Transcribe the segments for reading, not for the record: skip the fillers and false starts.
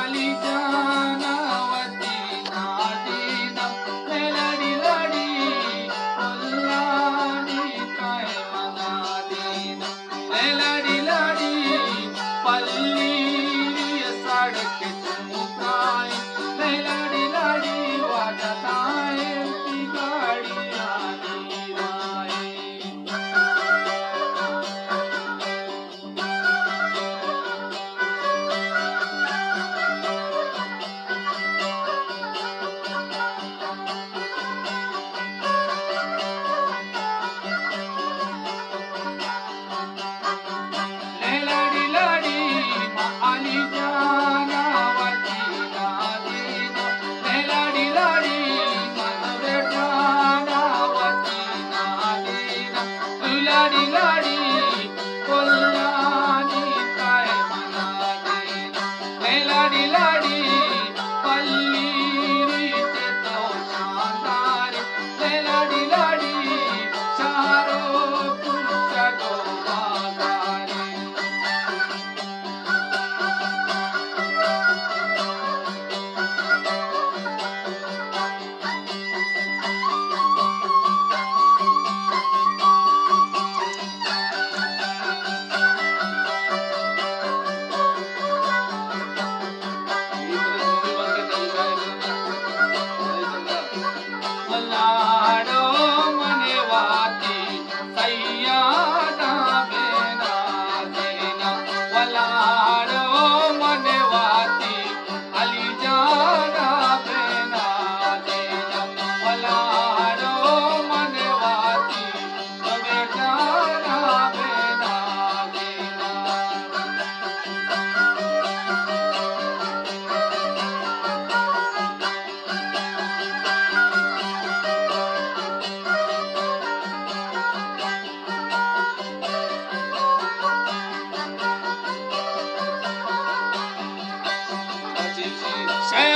आली जानवती नादीन लडी लडी पल्लानी काय मनादीन लडी लडी पल्ली सड़क चुकाय लडी लडी वाजताय ती गाडी आली राय लाडी लाडी कोल्हानी काय मनादीन लाडी लाडी पल्लीचे तो शानदार लाडी लाडी शारो तुमच्या गोवागारी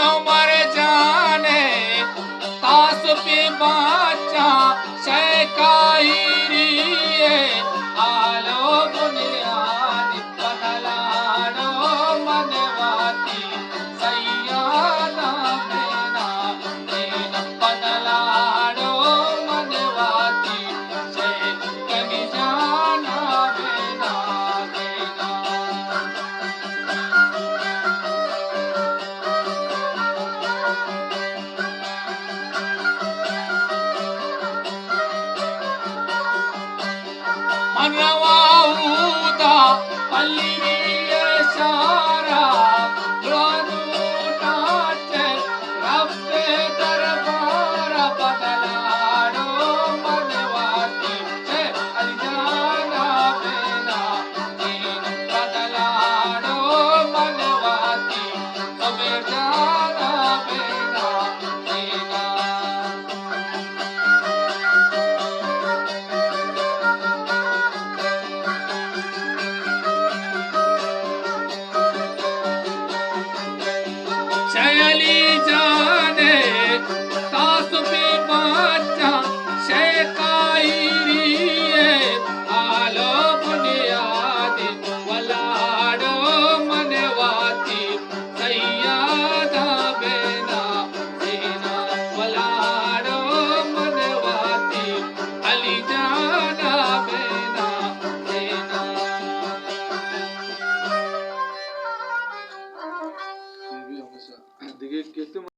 उमर जाने तास पे बाचा शैकायरी आलो बुनियादी बदलानो मनवाती सैयादा बेना देना बदलानो मनवाती से कहीं जाना बेना देना मनवाऊदा पल्ली सारा द्वारूटाचे रब्बे दरबार बदलाडो मनवाती से अलिजाना बेना दीन बदलाडो मनवाती सबे जाना बेना दीना शयली जाने तास पे बाचा शैकायरी आलो बुनियादी वलाडो मनवाती सैयादा बेना देना वलाडो मनवाती अली जाना बेना देना दिगे